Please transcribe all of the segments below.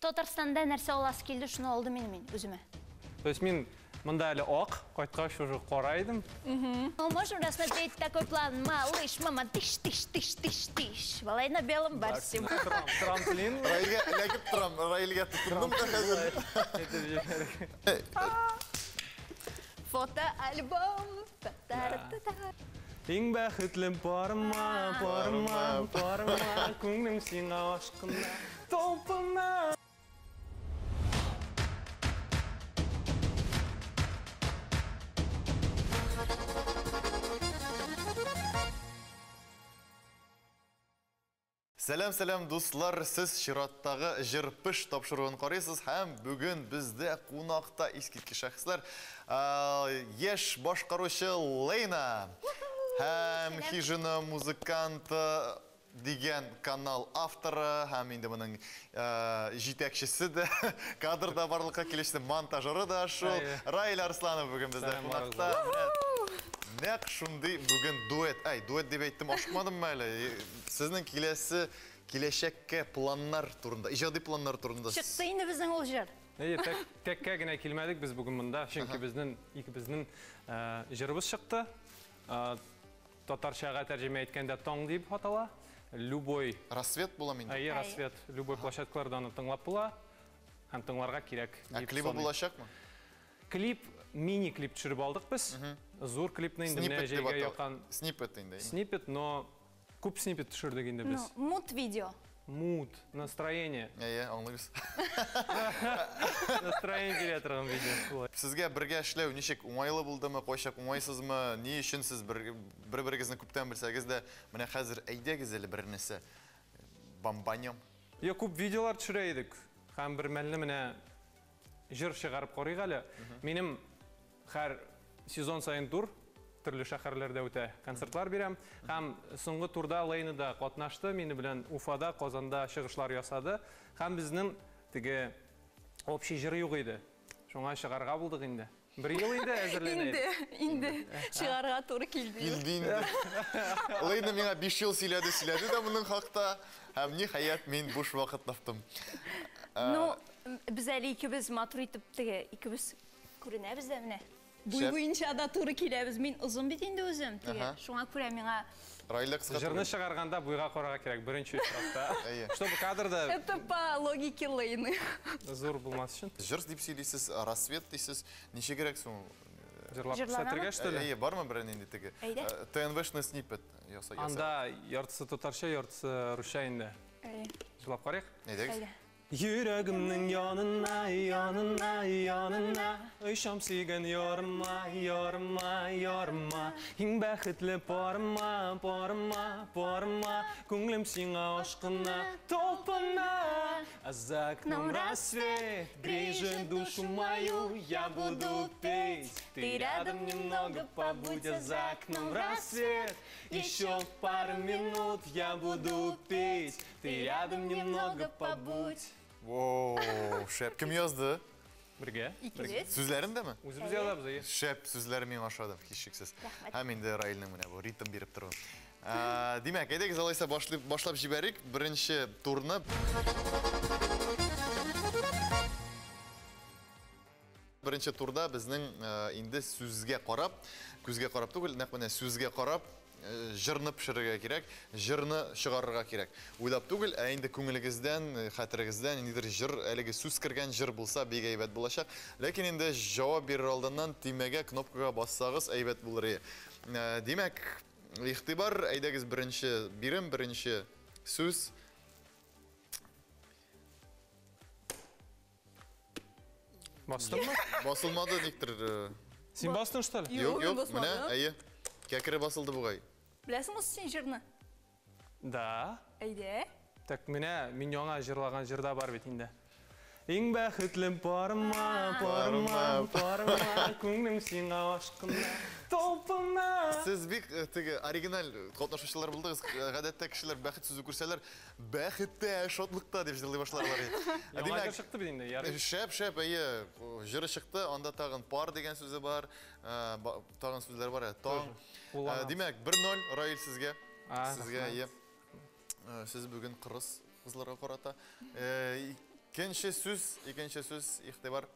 Татарстанда нәрсе оласы келді, шыны олды мен өзіме. То есть мен мында әлі оқ, қайтқаш уже қорайдым. Мы можем рассмотреть такой план. Малыш, мама, тыш. Валай на белом барсе. Трамплин. Райлге тұтындым да қазір. Фото-альбом. Ең бәхітлім парыма, көңлім сен ашқында, толпына. Сәлем дуслар, сіз шираттағы жырпыш тапшыруын қарайсыз, һәм бүгін бізде қонақта ескерткіш шәхсләр еш башқарушы Лейна һәм хижина музыканты деген канал авторы һәм инде моның жетекшісі де кадрда барлыққа келешті монтажеры да шул Раиль Арсланов бүгін бізде қонақта. Нәқ шундай бүгін дуэт деп әйттім, ашықмадым мәлі. Сіздің келешекке планнар турында, ижади планнар турында. Шықты енді біздің ол жыр. Тәкке генә келмәдік біз бүгін мұнда, чөнки біздің жырыбыз шықты. Татаршаға тәржеме әйткәндә таң deyip атала. Любой. Рассвет була мен. Рассвет. Любой площадкалардан тыңлап була. Һәм тыңларга кирәк. Клипы булачакмы? Клип, мини-клип төшереп алдык без. Зур клипны инде менә җәйгә якын. Сниппет инде. Сниппет, но күп сниппет төшердек инде без. Мут видео. Мут, настроение. Аңлыйбыз. Настроение килә торган видео. Сезгә бергә эшләү ничек уңайлы булдымы, кайчак уңайсызмы? Ни өчен сез бер-берегезне күптән белсәгез дә, менә хәзер әйдәгез әле бер нәрсә бамбаньям. Күп видеолар төшерә идек. Һәм бер мәлне менә җыр чыгарып карыйк әле. Минем һәр сезон сайын тур, төрле шәһәрләрдә үтә концертлар бирәм. Һәм соңгы турда Лейнада катнашты, мине белән Уфада, Казанда чыгышлар ясады. Һәм безнең теге общий җыры юк иде. Шуңа чыгарга булдык инде. Бер ел инде әзерләнә. Инде чыгарга туры килде. Лейна миңа 5 ел сөйләде дә моның хакта. Һәм ниһаять мин буш вакыт таптым. Ну, без әле икебез матур итеп теге икебез күренәбез дә менә. Буйынча да туры киләбез. Мин озын бит инде үзем. Шуңа күрә миңа Жырны чыгарганда буйга карарга кирәк беренче очракта. Чтобы кадрда это по логике Лейны. Зур булмас өчен. Жыр дип сөйлисез, рассвет дисез. Ничек кирәк соң? Җырлап күрсәтергә что ли? Бармы бер инде теге? ТНВшны сниппет ясый. Анда яртысы татарча, яртысы русча инде. Җырлап карыйк. Әйдәгез. Йөрәгемнең янына, Өйшам сөйгән ярыма, Иң бәхетле парыма, Күңлем сиңа ашкына, толпына. За окном рассвет, грежет душу мою, я буду петь. Ты рядом немного побудь, за окном рассвет. Еще пару минут я буду петь. Ты рядом немного побудь. Воу, шәп. Кем язды? Бергә. Сүзләрендәме? Үзебез язабыз. Шәп сүзләре миңа ошады, һичшиксез. Һәм инде Раилның менә бу ритм биреп тору. Димәк, әйдәгез алайса башлап җибәрик беренче турны. Беренче турда безнең инде сүзгә карап, күзгә карап түгел, нәкъ менә сүзгә карап жырны пешерергә кирәк, жырны чыгарырга кирәк. Уйлап түгел, инде күңелегездән, хәтерегездән ниндидер жыр, әлеге сүз кергән жыр булса, бик әйбәт булачак. Ләкин инде җавап бирер алдыннан тимәгә кнопкага бассагыз, әйбәт булыр. Димәк, игътибар, әйдәгез беренче бирем, беренче сүз. Бастыңмы? Басылмады диктер. Син бастың что ли? Юк, менә, әйе. Кәкере басылды бугай. Беләсеңме син жырны? Да. Әйдә. Так менә мин яңа җырлаган җырда бар бит инде. Иң бәхетлем парыма, Күңлем сиңа ашкына, толпына. Сез бик теге оригинал катнашучылар булдыгыз. Гадәттә кешеләр бәхет сүзе күрсәләр, бәхеттә, шатлыкта дип җырлый башларлар. Яңа җыр чыкты бит инде. Шәп, әйе. Җыры чыкты, анда тагын пар дигән сүзе бар. Тагын сүзләр бар. Димәк, 1-0 Раил сезгә. Сезгә, әйе. Сез бүген кырыс кызларга карата. Икенче сүз, ихтибар.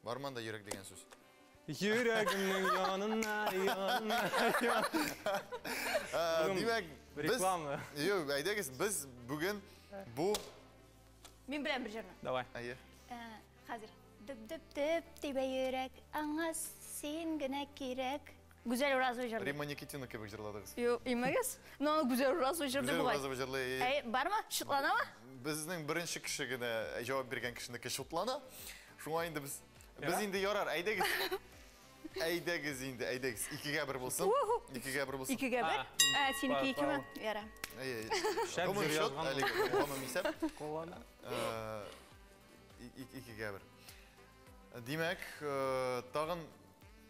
Барманда йөрәк дигән сүз. Йөрәгемнең янына, янына. Димәк, Реклама. Юк, әйдәгез, без бүген бу... Мен білем бір жерін. Давай. Әйе. Қазір. Дүп-дүп-дүп тибе йөрәк, аңа сен генә кирәк. Güzel urazı jırdı. Римма Никитина кебек жырладыгыз. Yok, имагыз. Но güzel urazı jırdı Güzel bu. уразы жырлый. Бар ма? Шытлана ма? Безнең беренче кеше генә җавап биргән кешенеке шутлана. Шуңа инде без инде ярар, әйдәгез. Әйдәгез инде, әйдәгез. 2-гә 1 булсын. 2-гә 1 булсын. 2-гә 1. Синеки 2 ме? Яра. Шәп жыр язган. Гомум исәп. Коллана. 2-гә 1. Димәк, тагын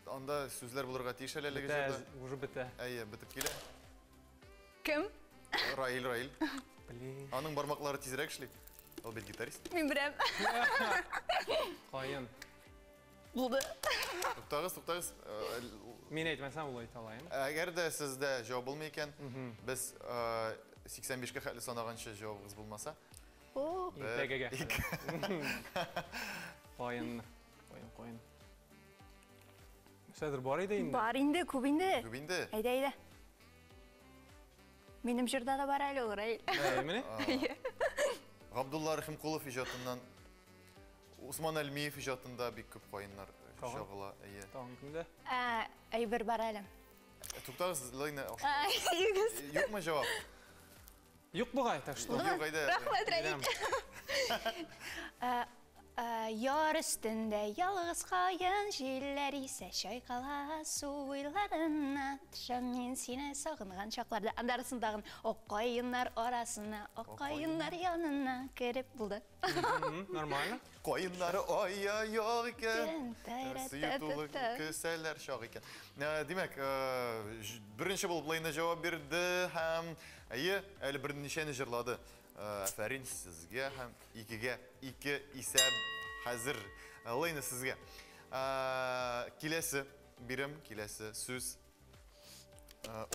анда сүзләр булырга тиеш әле әлеге җырда. Уже бетә. Әйе, бетеп килә. Кем? Раил. Блин. Аның бармаклары тизрәк эшли. Ул бит гитарист. Мен білем. Кайын. Булды. Туктагыз. Мен әйтмәсәм ул әйтә алайым. Әгәр дә сездә җавап булмый икән, без 85-кә хәтле санаганчы җавабыгыз булмаса, О, Тәгәгә. Кайын. Сәдер бар иде инде. бар инде, күп инде. күп инде. Әйдә. Минем җырда да бар әле ул Раил. Менә? Габдулла Рәхимкулов иҗатыннан Усман Әлмиев иҗатында бик күп кайыннар чагыла. Әйе. Тагын кемдә? Әйбер бар әле. Туктагыз, Лайна. Югыз. Юкмы җавап? Юк бугай, так что. Юк, әйдә. Рахмәт, Раил. Яр өстендә ялгыз кайын, җилләр исә чайкала суйларына. Төшәм мин сине сагынган чакларда. Андарысын тагын ак кайыннар арасына, ак кайыннар янына кереп булды. Нормально. Кайыннары ая як икән. Тәйрәт, Сыйтулы көсәләр чак икән. Димәк, беренче булып Лайна җавап бирде һәм әле берничәне җырлады. Афәрин сезгә һәм 2-гә 2 исәп хәзер. Лайна сезгә. Киләсе сүз.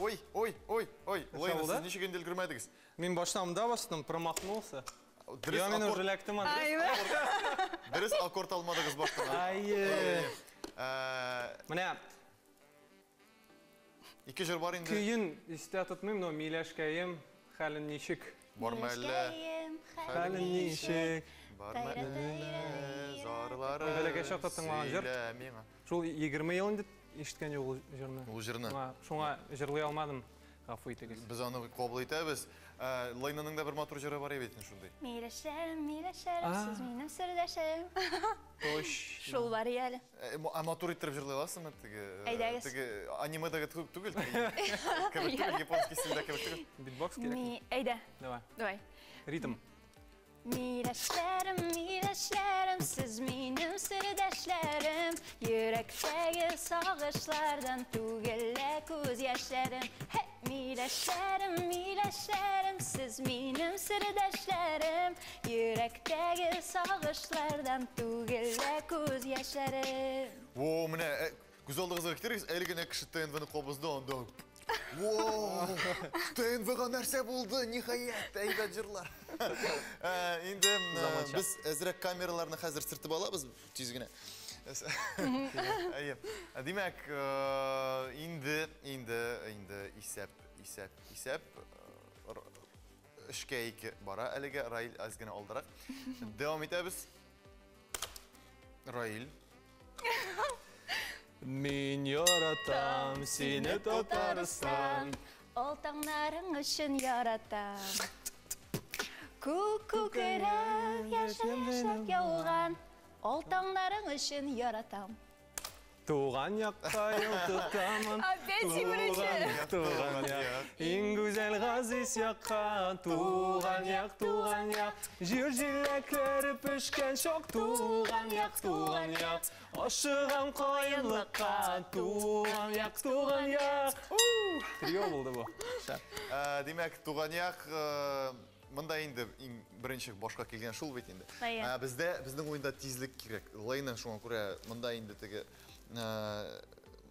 Ой. Лайна, сез ничек инде өлгермәдегез? Мин баштамда бастым, промахнулся. Дөрес Я мен уже ләктем анда. Дөрес аккорд алмадыгыз баштан. Менә 2 җыр бар инде. Көйін истә тотмыйм, но миләшкәем хәлен ничек? Барма әллә? Хәлен ничек? Барма әллә? Зарлары. Бәләгә чакта тыңлаган җыр. Шул 20 ел инде ишеткән юк ул җырны. Ул җырны. Шуңа җырлый алмадым. Гафу итегез. Без аны кабул итәбез. Лайнаның да бер матур җыры бар бит шундый. Миләшәм, сез минем сирдәшем. Тош. Шул бар әле. Матур иттереп җырлый аласыңмы Әйдәгез. теге анимедагы түгел. Кебек японский стильдә кебек түгел. Битбокс кирәк. Әйдә. Давай. Ритм. Миләшләрем, сез минем сирдәшләрем. Йөрәктәге сагышлардан түгеллә күз яшьләрем. Миләшләрем, сез минем сирдәшләрем. Йөрәктәге сагышлардан түгеллә күз яшьләрем. Во, менә күзалдыгызга китерегез, әлегенә кеше ТНВ-ны кабызды анда. Во! ТНВ-га нәрсә булды? Ниһаять, әйбәт җырлар. Инде без әзрәк камераларны хәзер сыртып алабыз, тиз генә. Әйе. Димәк, инде исәп 3-кә 2 бара. Әлегә Раил аз гына алдарак. Дәвам итәбез. Раил. Мин яратам сине Татарстан. Алтаңнарың өчен яратам. Күк-күкрәк яшәп яуган. Алтаңнарың өчен яратам. Туган якка юл тотамын. Туган як. Иң гүзәл газиз якка. Туган як. Җир җиләкләре пешкән чак. Туган як. Ашыгам каенлыкка. Туган як. Трио булды бу. Димәк, туган як монда инде беренче башка килгән шул бит инде. Безнең уенда тизлек кирәк. Лайна шуңа күрә монда инде теге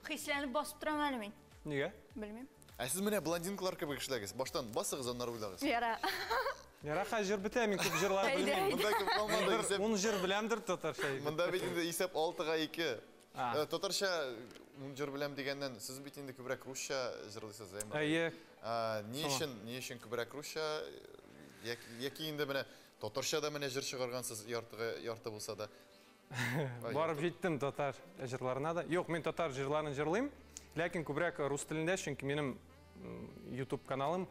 Хисләнеп басып торам әле мин. Нигә? Белмим. Сез менә блондинкалар кебек эшләгез. Баштан басыгыз, аннары уйлагыз. Яра. Яраха жыр бітә, мен көп жырлар білмеймін. Мында кім қалмады есеп. Он жыр білемдір татарша. Мында бит инде есеп 6-га 2. А. Татарша жыр білем дегеннен, сіз бит инде күбрәк русча жырлыйсыз, әйме? Әйе. Ни өчен күбрәк русча? Яки инде менә татарчада менә жыр чыгаргансыз ярты булса да. Барып жеттім татар жырларына да. Yok, мен татар жырларын жырлайым. Ләкин күбрәк рус тілінде, чөнки менің YouTube каналым,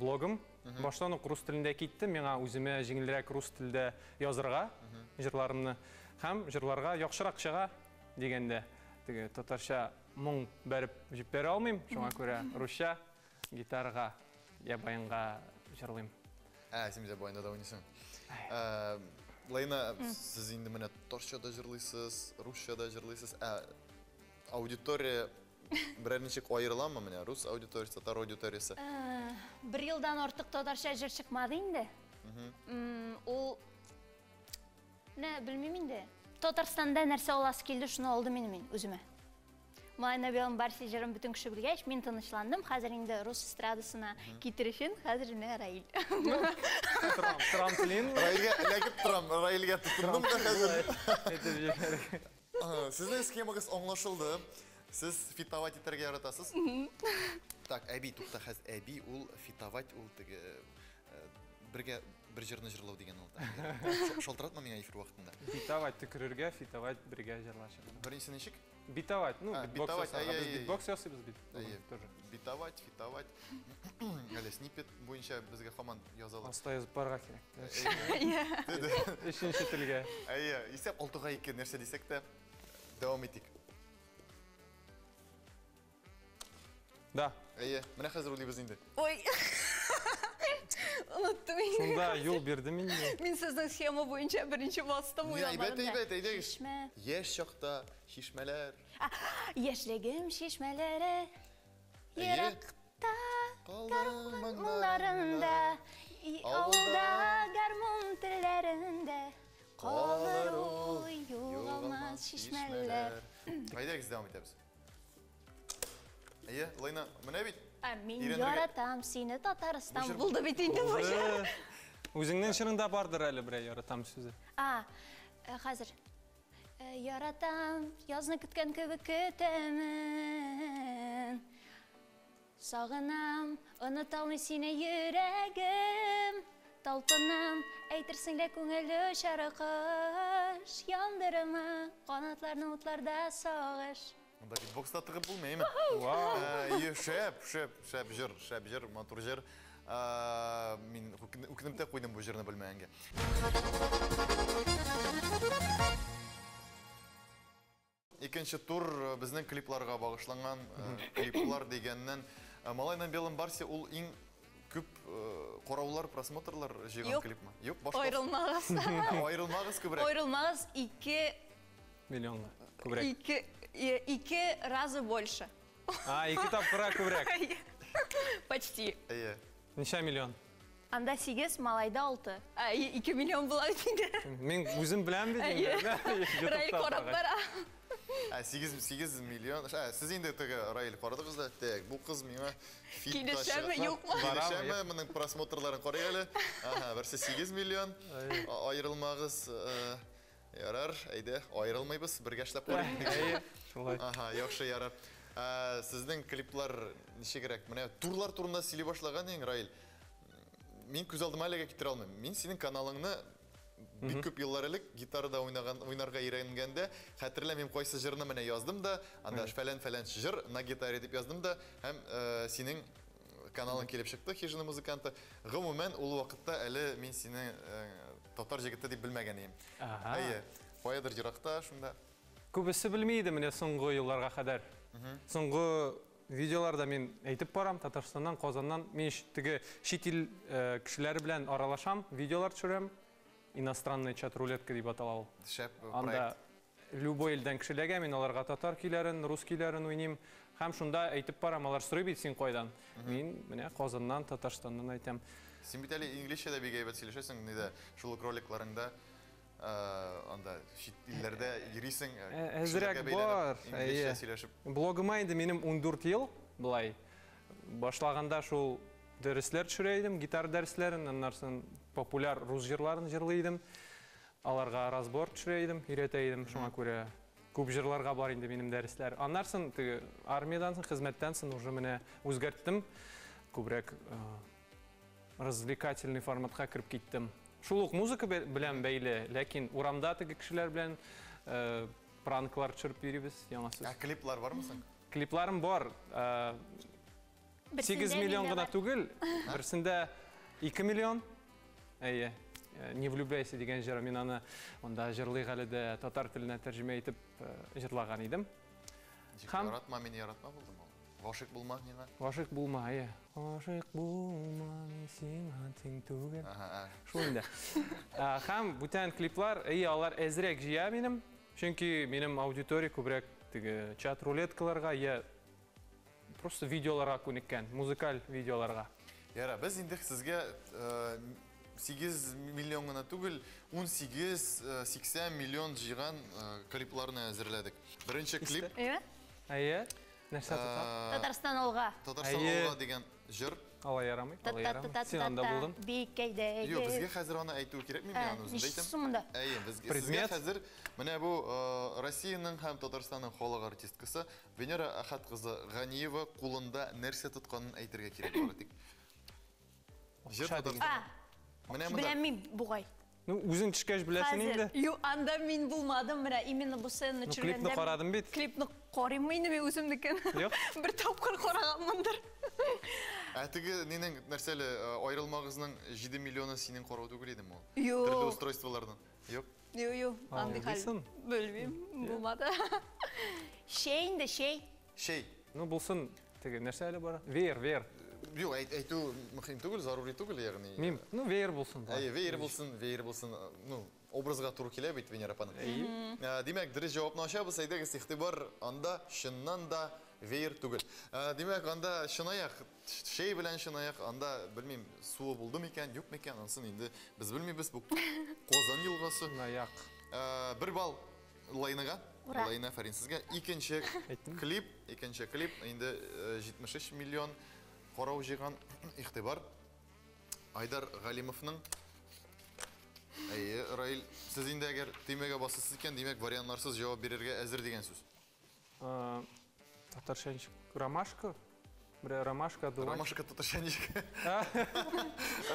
блогым баштан ук рус тілінде кетті. Меңа үзіме жеңілрәк рус тілде язырға жырларымны. Һәм жырларға яхшырак чыга дигәндә. Теге татарча моң бәреп җип бере алмыйм. Шуңа күрә русча гитарага я баянга жырлыйм. Син дә баянда да уйныйсың. Лейна, сіз инде менә татарчада жырлыйсыз, русчада жырлыйсыз. Аудитория берәр ничек айырыламы менә? Рус аудиториясы, татар аудиториясы. Бір елдан артық татарша жыр шықмады инде. Ол не білмеймін инде. Татарстанда нәрсе оласы келді, шуны алды мен өзіме. Малайна белым барси жырым бүтін кіші білгәш, мен тынышландым. Қазір инде рус эстрадасына кетірішін, қазір не Раил. Трамплин. Раилгә эләгеп торам, Раилгә тотындым да хәзер. Сезнең схемагыз аңлашылды. Сіз фитовать итәргә яратасыз? Так, әби, тукта, хәз әби, ул фитовать, ул теге бергә бер җырны җырлау дигән ул. Шалтыратма миңа эфир вакытында. Фитовать төкерергә, фитовать бергә җырлашып. Беренче ничек? Битовать, ну, битбокс ясабыз, битбокс ясыйбыз бит. Битовать, фитовать. Әле снипет буенча безгә һаман язалар. Аста язып барга кирәк. Өченче телгә. Исәп 6-га 2 нәрсә дисәк тә дәвам итик. Да. Менә хәзер уйлыйбыз инде. Ой, ұнаттым инде. Шунда юл берді мен. Мен сіздің схема бойынша бірінші бастым ойламадым да. Әйбәт, Яш чакта шишмәләр. Яшьлегем шишмәләре, еракта гармунларында, авылда гармун телләрендә, калыр ул югалмас шишмәләр. Әйдәгез дәвам итәбез. Лейна, менә бит. Мен яратам сине, Татарстан булды бит инде бу җыр. Үзеңнең чырыңда бардыр әле берәр яратам сүзе. Хәзер. Яратам, язны көткән кебек көтәмен. Сагынам, оныта алмый сине йөрәгем. Талпынам, әйтерсең дә күңеле шарыкыш. Яндырма, канатларны утларда сагыш. Монда битбокста тыгып булмыймы? Шәп җыр, матур җыр. Мин үкенеп тә куйдым бу җырны белмәгәнгә. Икенче тур безнең клипларга багышланган клиплар дигәннән Малайна белым барсы ул иң күп караулар, просмотрлар җыйган клипме? Юк, башка. Аерылмагыз. Аерылмагыз күбрәк. Аерылмагыз 2 миллионга күбрәк. 2 раза больше. 2 тапкырга күбрәк. Почти. Ничә миллион? Анда 8, Малайда 6. 2 миллион була инде. Мен үзем беләм бит инде. Раил карап бара. 8 миллион. Сез инде теге Раил карадыгыз да. Так, бу кыз миңа Килешәме, юкмы? Килешәме, моның просмотрларын карый әле. Берсе 8 миллион. Аерылмагыз. Ярар, әйдә, аерылмыйбыз, бергә эшләп карыйк. Шулай. Яхшы ярар. Сезнең клиплар ничегрәк? Менә турлар турында сөйли башлаган иң Раил. Мин күз алдыма әлегә китерә алмыйм. Мин синең каналыңны бик күп еллар элек гитарада уйнарга өйрәнгәндә, хәтерләмим кайсы җырны менә яздым да, анда фәлән җыр на гитаре дип яздым да, һәм синең каналың килеп чыкты, хижина музыканты. Гомумән, ул вакытта әле мин сине татар җегете дип белмәгән идем. Каядыр җиракта шунда. Күбесе белми иде менә соңгы елларга кадәр. Соңгы видеоларда мен әйтеп барам, Татарстаннан, Казаннан, мен теге чит ил кешеләре белән аралашам, видеолар төшерәм. Иностранный чат-рулетка дип атала ул. Анда любой илдән кешеләргә мин аларга татар көйләрен, рус көйләрен уйныйм. Һәм шунда әйтеп барам, алар сорый бит син кайдан. Мин менә Казаннан, Татарстаннан әйтәм. Син бит әле инглизчәдә бик әйбәт сөйләшәсең, ниндә шул роликларыңда анда чит илләрдә йөрисең. Әзрәк бар. Инглизчә сөйләшеп. Блогыма инде минем 14 ел булай. Башлаганда шул дәресләр төшерәйдем, гитар дәресләрен, аннарсын популяр рус җырларын җырлыйдым. Аларга разбор төшерәйдем, өйрәтәйдем, шуңа күрә күп җырларга бар инде минем дәресләр. Аннарсын армиядан соң, хезмәттән соң уже менә үзгәрттем. Күбрәк развлекательный форматка кирип киттем. Шул ук музыка белән бәйле, ләкин урамда теге кешеләр белән пранклар төшереп йөрибез, яңасы. Клиплар бармы соң? Клипларым бар. 8 миллион гына түгел, берсендә 2 миллион. Әйе, не влюбляйся дигән җыр, мин аны онда җырлыйк әле дә татар теленә тәрҗемә итеп җырлаган идем. Яратма, мине яратма булдым. Гашык булма миңа. Гашык булма, әйе. Гашык булма, мин сиңа тең түгел. Шул инде. Һәм бүтән клиплар, әйе, алар әзрәк җыя минем, чөнки минем аудитория күбрәк теге чат рулеткаларга, я просто видеоларга күнеккән, музыкаль видеоларга. Яра, без инде сезгә 8 миллион гына түгел, 18-80 миллион җыйган клипларны әзерләдек. Беренче клип. Әйе. Нәрсә тота? Татарстан алга. Татарстан алга дигән җыр. Алай ярамый, алай ярамый. Син анда булдың. Бикәйдәге. Юк, безгә хәзер аны әйтү кирәкми, мин аны үзем әйтәм. Сумында. Әйе, безгә хәзер менә бу Россиянең һәм Татарстанның халык артисткасы Венера Ахат кызы Ганиева кулында нәрсә тотканын әйтергә кирәк бар тик. Җыр Татарстан. Менә монда. Беләм бугай. Ну, үзең төшкәч беләсең инде. Юк, анда мин булмадым, менә именно бу сценаны төшергәндә. Клипны карадым бит. Клипны карыйммы инде мин үземнекен? Юк. Бер тапкыр караганмындыр. Теге нинең нәрсәле аерылмагызның 7 миллионы синең карау түгел идеме ул? Юк. Төрле устройстволардан. Юк. Юк, андый хәл. Белмим, булмады. Шей инде, шей. Шей. Ну, булсын, теге нәрсә әле бара? Веер. Юк, әйтү мөһим түгел, зарури түгел, ягъни. Мим, ну, веер булсын. Әйе, веер булсын, ну, образга туры килә бит Венера апаның. Димәк, дөрес җавапны ачабыз, әйдәгез игътибар, анда чыннан да веер түгел. Димәк, анда чынаяк, шей белән чынаяк, анда белмим, суы булдымы икән, юкмы икән, ансын инде без белмибез, бу Казан елгасы. Наяк. 1 балл Лайнага, Лайна Фәрин сезгә. Икенче клип, инде 73 миллион карау җыйган игътибар. Айдар Галимовның. Әйе, Раил, сез инде әгәр темага басасыз икән, димәк вариантларсыз җавап бирергә әзер дигән сүз. Татарча ромашка. Бер ромашка дурак. Ромашка татарча ничек?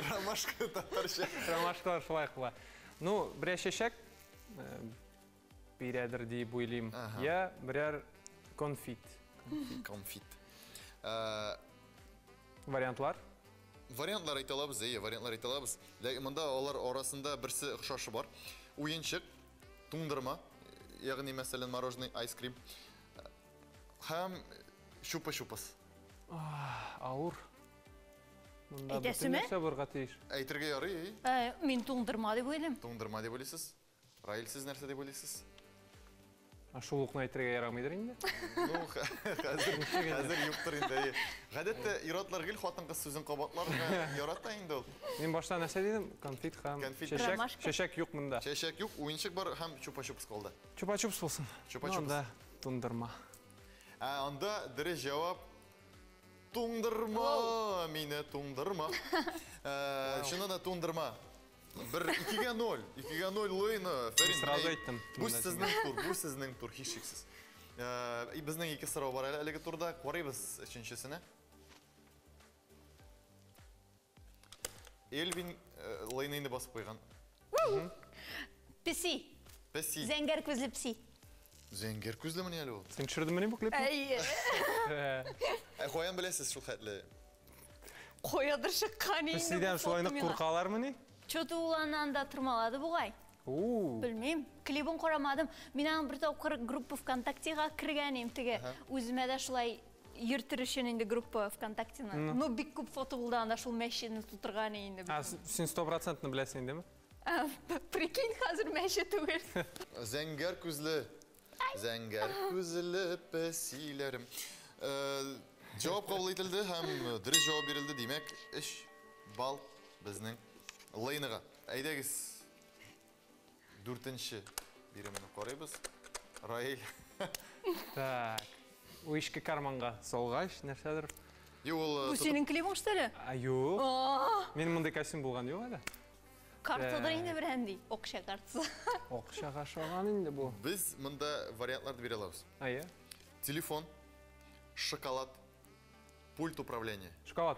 Ромашка татарча. Ромашка шулай кыла. Ну, бер чәчәк бирәдер дип уйлыйм. Я берәр конфит. Вариантлар? Вариантлар әйтә алабыз, вариантлар әйтә алабыз. Ләкин монда алар арасында берсе охшашы бар. Уенчык, туңдырма, ягъни мәсәлән мороженый, айскрим. Һәм шупа-шупас. Ауыр. Монда Әйтәсеме? нәрсә барга тиеш. Әйтергә ярый. Мин туңдырма дип уйлыйм. Туңдырма дип уйлыйсыз? Раил, сез нәрсә дип уйлыйсыз? Шул ук әйтергә ярамыйдыр инде. Ну, хәзер юктыр инде. Гадәттә иратлар гел хатын-кыз сүзен кабатлар, ярата инде ул. Мин башта нәрсә дидем? Конфит һәм чәчәк. Чәчәк юк монда. Чәчәк юк, уенчык бар һәм чупа-чупс калды. Чупа-чупс булсын. Анда туңдырма. Анда дөрес җавап туңдырма, мине туңдырма. Шуны да туңдырма. 2-0 Лойна, Фәрин. Сразу әйттем. Бу сезнең тур, һичшиксез. Безнең 2 сорау бар әлеге турда, карыйбыз өченчесенә. Элвин Лойнаны басып куйган. Писи. Писи. Зәңгәр күзле писи. Зәңгәр күзле менә әле ул. Син төшердеңме бу клипны? Каян беләсез шул хәтле? Коядыр чыккан инде. Сездән шулай нык куркалармы ни? Чөтү уланнан да тырмалады бугай. Белмим, клибын карамадым. Мин аны бер тапкыр группа ВКонтактега кергәнем теге. Үземә дә шулай йөртер өчен инде группа ВКонтактены. Ну бик күп фото булды анда шул мәчетне тутырган инде. Син 100% беләсең инде? Прикинь, хәзер мәчет түгел. Зәңгәр күзле пәсиләрем. Җавап кабул ителде һәм дөрес җавап бирелде, димәк 3 балл безнең Лайнага. Әйдәгез 4нче биремне карыйбыз. Раил. Так. У ишке карманга салгач нәрсәдер Бұл сенің клипің, что ли? Жоқ. Менің мұндай костюм болған жоқ әлі. Картадар енді бір әндей, оқша картасы. Оқшаға шоған енді бұл. Біз мұнда вариантларды бере аламыз. Телефон, шоколад, пульт управления. Шоколад.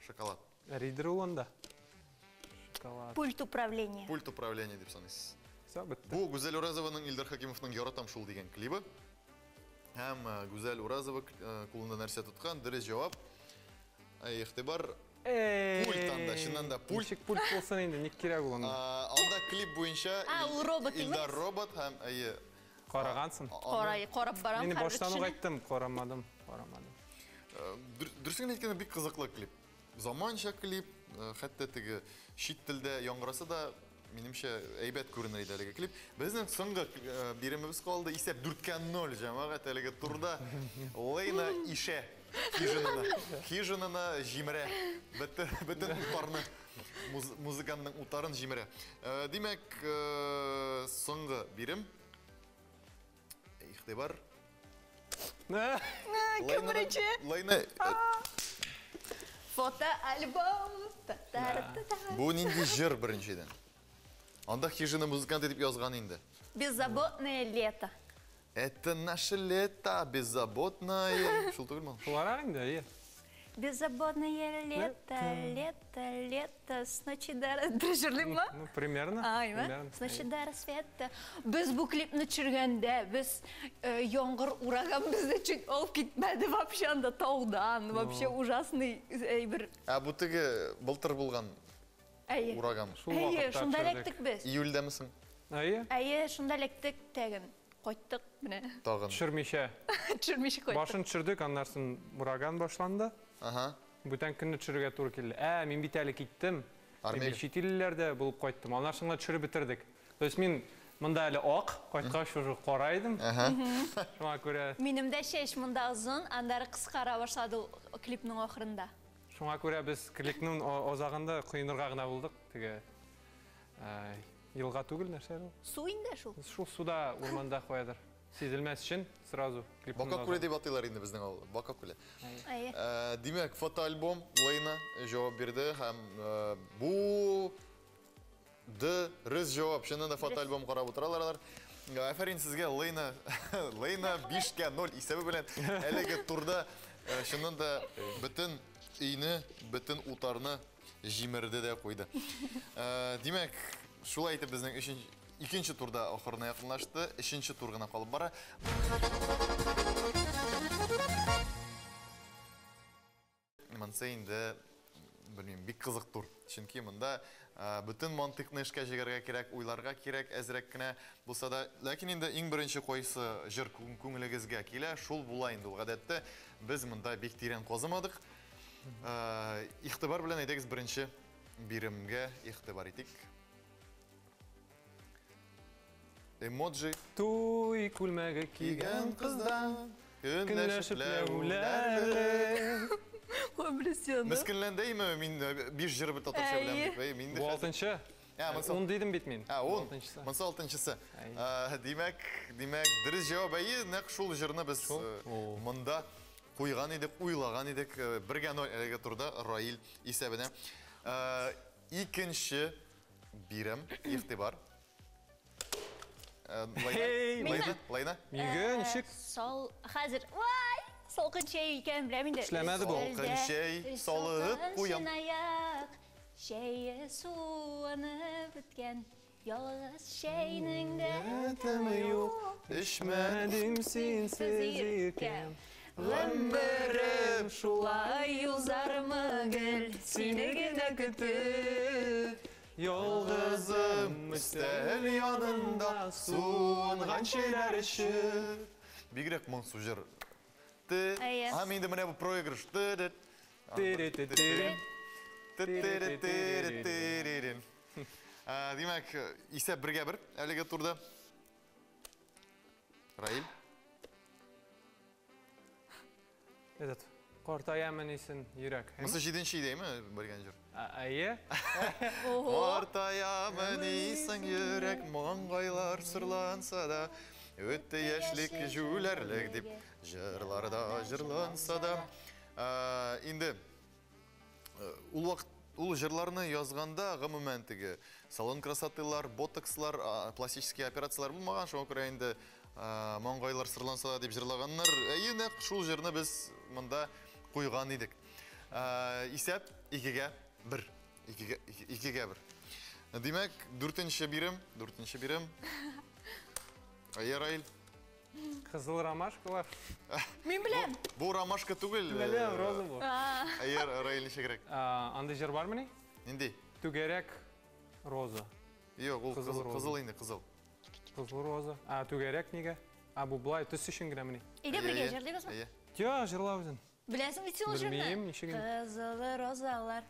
Шоколад. Ридер онда. Шоколад. Пульт управления. Пульт управления деп санайсыз. Бітті. Бұл Гүзел Уразованың Илдар Хакимовның «Яратам шул» деген клибі. Һәм Гүзел Уразова кулында нәрсе тұтқан, дұрыс жауап. Ихтибар пульт анда, шыннан да пульт. Нешік пульт болсын енді, не керек ол онда? Анда клип бойынша Илдар робот һәм Қарағансың. Қорап барам, Мені баштан ұғайттым, қорамадым. Дүрсіңін еткені бек қызықлы клип. Заманша клип, хәтті тігі шит тілді яңғырасы да менімше әйбәт көрінер еді әлігі клип. Біздің соңғы береміміз қалды, есеп 4-0 жамаға әлігі тұрда Лейна ише хижинына жимірі, бітін ұтарыны, музыканның ұтарын жимірі. Демек, соңғы берем. Ихтибар. Кім бірінші? Лейна. Фото-альбом. Бұл ненде жыр біріншеден. Анда хижина музыкант едіп язған енді. Беззаботное лето. Это наше лето, беззаботное. Шул түгіл ма? Шулар енді, Беззаботное лето, с ночи до рассвета. Ма? Ну, примерно. С ночи до рассвета. Біз бұл клипні түсіргенде, біз яңғыр ураган бізді чуть олып кетмеді вообще анда таудан. Вообще ужасный бір... Бұл түгі бұлтыр болған ураган. Шында лектік біз. Июльда мысың? Шында лектік тәгін. Қойттық, міне. Тағын. Түсірмеше. Түсірмеше қойттық. Башын түсірдік, андарсын ураган башланды. Бүтән күнні түсіруге тур келді. Мен бит әлі кеттім. Шетелілерді болып қойттым. Анарсыңға түсірі бітірдік. То есть мен мұнда әлі оқ, қойтқа шужы қорайдым. Шуңа көре... Менімді шеш мұнда ұзын, андары қысқара башлады клипнің оқырында. Шуңа көре біз клипнің озағында құйынырға ғына болдық. Елға түгіл нәрсе ол. Су инде шул? Шул суда орманда қоядыр. Сезілмәс үшін сразу клипнің Бака күле деп атайлар енді біздің ауылы. Бака күле. Демек, фотоальбом Лейна жауап берді. Бұл дұрыс жауап. Шынында фотоальбом қарап отыралар. Афарин сізге Лейна 5-0 есебі білен әлігі тұрда шынында бүтін үйіні, бүтін ұтарыны жимерді де қойды. Демек, шулай айтып біздің ikkinchi turda oxirina yaqinlashdi, 3-chi turgina qolib bora. Mensa endi bilmayman, bek qiziq tur. Chunki bunda bütün mantiqni ishga jigarga kerak, o'ylarga kerak, azrakkina bo'lsa da, lekin endi eng birinchi qo'yisi jir ko'ngilingizga kela, shul bo'la endi. Odatda biz bunda bek teran qozamadik. Ixtibor bilan aytamiz, birinchi birimga ixtibor etik. Emoji. To'y kulmaga kiygan qizdan kunlashib lavlari. Miskinlandaymi? Men 5 jir bir to'xtasha bilan. Bu 6-chi? 10 dedim bit men. 10. Mensa 6-chisi. Demak, diriz javob naq shul jirni biz munda qo'ygan edik, o'ylagan edik. 1-0 turda Roil hisobida. Ikkinchi birim ixtibor. Leyna? Megen, şık. Sol, hazır. Vay! Solqın şey ekan bilaman da. İşlemedi bu. Solqın şey, solib qo'yam. Şeyi suvanib bitgan. Yolg'iz şeyningda tami yo'q. İçmedim sensiz ekan. Ömrüm şulay yuzarmı gel. Senigina kütüp. Yolg'izim istel yanında suungan şeyler işi. Bigrek Mansur jir. Ham endi mana bu proyegrish. Demak, hisob 1-1 avliga turda. Rail. Evet. Qortayamın isin yurak. Mısır 7-chi deymi bilgan jir? Ayı. Qortayamın isin yurak, mong'aylar sırlansa da, o'tdi yoshlik jularlik deb jirlarda jirlansa da, Инде ул жырларны язганда гомумән теге салон красотылар, ботокслар, пластический операциялар булмаган, шуңа күрә инде маңгайлар сырланса дип җырлаганнар. Нәкъ шул җырны без монда куйган идек. Исәп 2-гә 1. 2-гә 1. Димәк, 4-нче бирем. Раил. Кызыл ромашкалар. Мен білем. Бу ромашка түгел. Білем, роза бу. Раил ничә кирәк? Андай жыр бармы ни? Нинди? Түгәрәк роза. Юк, ул кызыл инде, кызыл. Кызыл роза. Түгәрәк нигә? Бу булай төс өчен генә мени. Иде бергә җырлыйбызмы? Тя, җырлау үзен. Білесің бит сен ул җырны? Белмим, ничек инде. Кызыл розалар.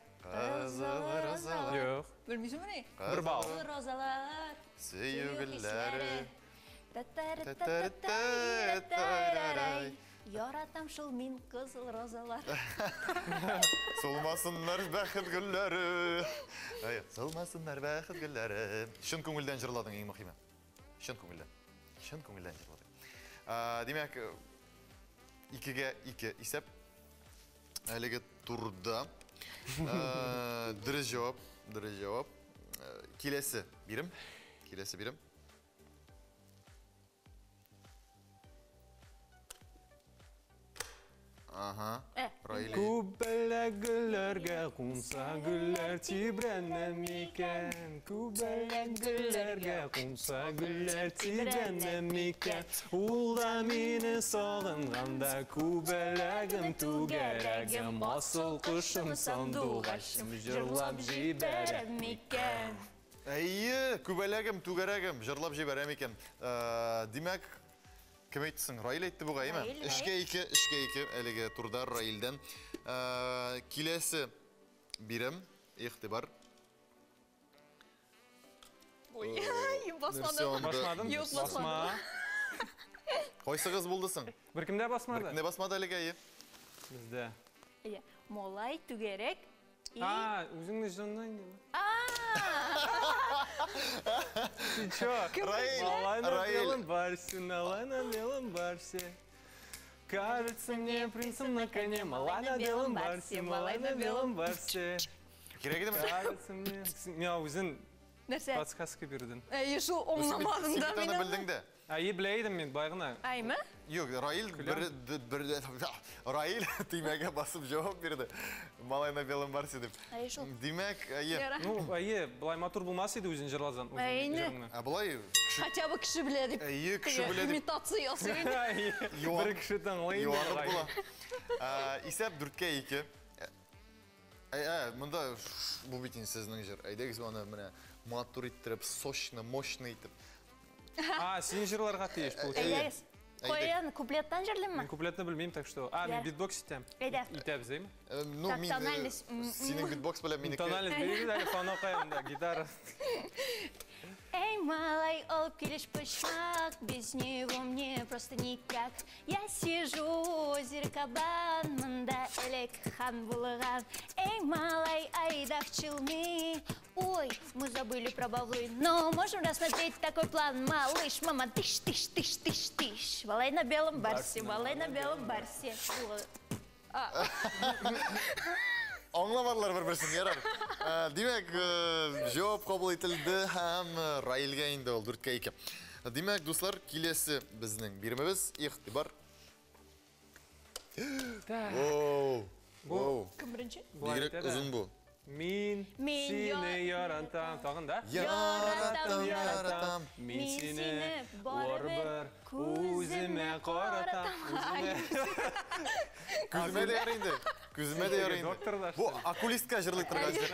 Юк. Белмисеңме ни? Бер бал. Кызыл розалар. Сөйгеләре. Яратам шул мин кызыл розалар. Солмасыннар бәхет гөлләре. Солмасыннар бәхет гөлләре. Шын күңелдән җырладың иң мөһиме. Шын күңелдән җырладың. Димәк, 2-гә 2 исәп. Әлеге турда. Дөрес җавап. Киләсе бирем. Раил. Күбәләк гөлләргә кунса гөлләр тибрәнәм икән. Күбәләк гөлләргә кунса гөлләр тибрәнәм икән. Ул да мине сагынганда күбәләгем түгәрәгем. Асыл кошым сандугачым җырлап җибәрәм икән. Күбәләгем, түгәрәгем, җырлап җибәрәм икән. Димәк, кем әйтсен? Раил әйтте буга, әйме? 3-2, әлеге турда Раилдән. Киләсе бирем, игътибар. Ой, басмадым. Басмадым? Юк, басмадым. Кайсыгыз булдысың? Беркемдә басмады? Беркемдә басмады әлеге? Бездә. Молай түгәрәк. Үзеңне җаннан инде. Раил. Малай на белом барсе. Кажется мне принцем на коне. Малай на белом барсе. Кирәк идеме? Кажется мне... Мен үзен Нәрсә? подсказка бирден. Шул оңламадым да Син белдең дә. Білейдім мен байгына. Айма? Юк, Раил тимәгә басып җавап бирде. Малай на белом барсе дип. Димәк, Былай матур булмас иде үзен җырлазан. Булай. Хотя бы кеше белә дип. Кеше белә дип. Имитация ясый иде. Бер кеше таңлый инде. Исәп 4-гә 2. Монда бу бит инде сезнең җыр. Әйдәгез аны менә матур иттереп, сочно, мощно итеп. Син җырларга тиеш бу. Әйдәгез. Қойын, куплеттан жырлыймы? Мен куплетны белмим, так что... Мен битбокс итәм. Итәбез, әйме? Синең битбокс белән минеке. Тональность бирегез әле, фано каям да, гитара. Эй, малай, алып келеш почмак, без него мне просто никак. Я сижу у озера Кабан, мында элек хан булган. Эй, малай, айда в Челны. Ой, мы забыли про бавлы, но можем рассмотреть такой план. Малыш, мама, тыш, тыш, тыш, тыш, тыш. Малай на белом барсе, малай на белом барсе. Аңламадылар бір-бірсін, ярар. Демәк, жауап қабыл етілді һәм Раилға инде ол 4-гә 2. Демәк, дуслар, келесі біздің бермебіз, игътибар. Кім бірінші? Бигрәк ұзын бұл. Мин сине яратам. Тағын да? Яратам. Мин сине барбар күзіме қаратам. Күзіме де яр инде. Күзіме де яр инде. Бұл окулистка жырлы тұрған жыр.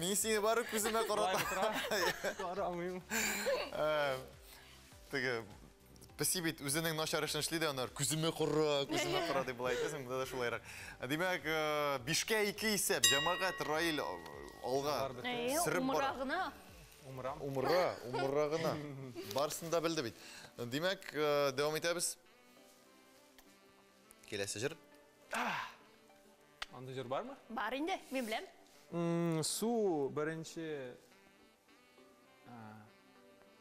Мин сине барып күзіме қаратам. Қарамайым. Теге, пәсибет, өзінің нашар ішін шлейді, анар күзіме қора деп бұлай айтасың, бұда да шулайрақ. Демек, 5-гә 2 есеп, жамағат Раил алға сіріп бара. Умырағына. Барсында білді бейт. Демек, девам етәбіз. Келесі жыр. Анда жыр бар ма? Бар инде, мен білем. Су бірінші...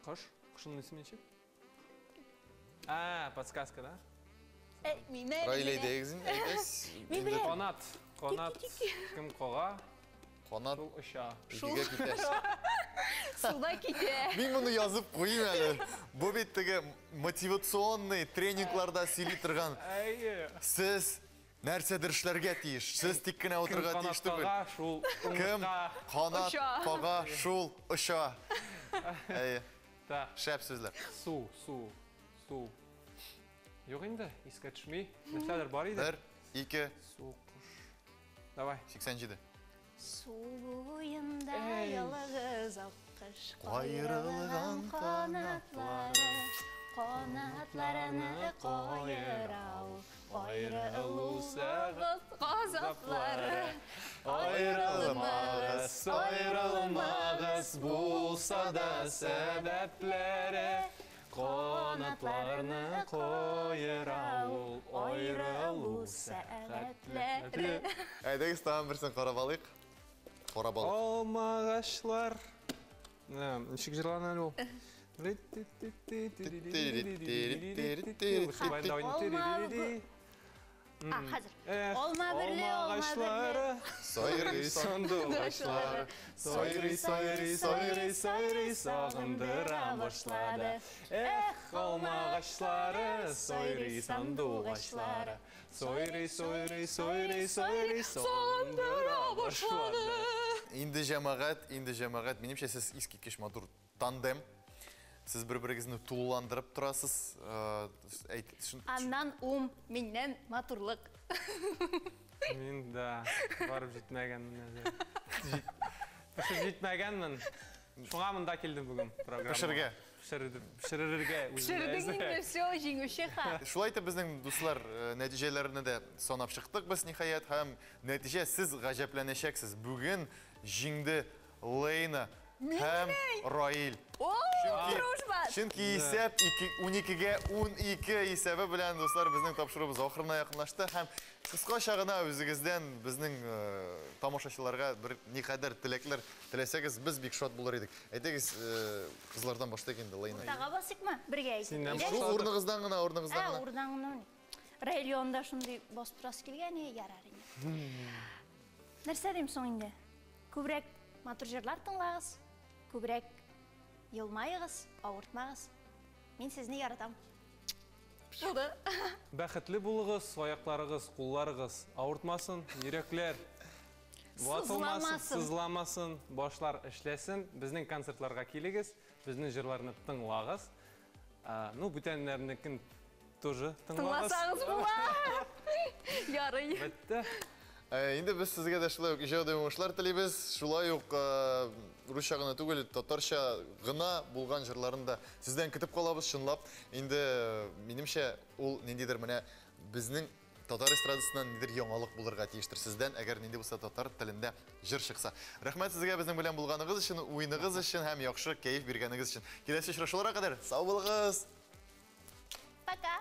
Қыш? Қышының ісімен ше? Подсказка, да? Райлей дегізін, әйтес. Мен білем. Қонат кім қоға, Қонат шул ұша. екіге кетеш. Суда кете. Мен мұны yazып қойым әлі. Бұл беттігі мотивационный тренингларда сөйлей тұрған. Сіз нәрседір ішлерге тиіш. Сіз тек қана отырға тиішті біл. Кім қанат қоға, шул ұша. Шәп сөзлер. Су. Yok indi, iske düşmey. Neşeler var idi? 1, 2, Su, kuş. Davay. 87. Su boyunda yalığız akış. Ayrılgan kanatları, kanatlarını koyural. Ayrılу sağız gazapları. Ayrılmağız bulsa da sebepleri. Kanatlarını koyur avul, ayrılу sebepleri. Әйдегі стаған бірсін қарап алайық. Қарап алайық. Olmağaçlar. Ничек жырланы әлі ол? Hazır. Olma birli, olma birli. Soyri Sandıqaçlar, soyri sağındıra başladı. Olmağaçları, soyri sandıqaçları, soyri sağındıra başladı. Инді жамағат. Менімше сіз искекеш матур тандем. Сіз бір-біріңізді туландырып тұрасыз. Аннан миннен матурлық. Мен да барып жетмәгенмін. Жетмәгенмін. Шуңа мында келдім бүгін программа. Пішірге. Пішірірге. Пішірдің де все жеңуші қа. Шулайты біздің дуслар нәтижелеріне де сонап шықтық біз нихаят. Хәм нәтиже сіз ғажапланешексіз. Бүгін жеңді Лейна һәм Раил. Чөнки исәп 12-ге 12 исәбе белән дуслар безнең тапшыруыбыз ахырына якынлашты һәм кыскача гына үзегездән безнең тамашачыларга бер никадәр теләкләр теләсәгез без бик шат булыр идек. Әйтегез кызлардан башлыйк инде Лейна. Тага басыкмы? Бергә әйтик. Шул урныгыздан гына. Урыннан гына. Районда шундый басып турасы килгән ярар инде. Нәрсә дим соң инде? Күбрәк матур җырлар тыңлагыз. Күбрәк йылмайыгыз, авыртмагыз. Мин сезне яратам. Булды. Бәхетле булыгыз, аякларыгыз, кулларыгыз авыртмасын, йөрәкләр ватылмасын, сызламасын, башлар эшләсен. Безнең концертларга килегез, безнең җырларны тыңлагыз. Ну, бүтәннәрнекен тоже тыңлагыз. Тыңласагыз була. Ярый. Бетте. Инде без сезгә дә шулай ук иҗади уңышлар телибез. Шулай ук русча гына түгел, татарча гына булган җырларында сездән көтеп калабыз чынлап. Инде минемчә ул ниндидер менә безнең татар эстрадасыннан ниндидер яңалык булырга тиештер сездән, әгәр нинди булса татар телендә җыр чыкса. Рәхмәт сезгә безнең белән булганыгыз өчен, уйныгыз өчен һәм яхшы кәеф биргәнегез өчен. Киләсе очрашуларга кадәр сау булыгыз. Пока.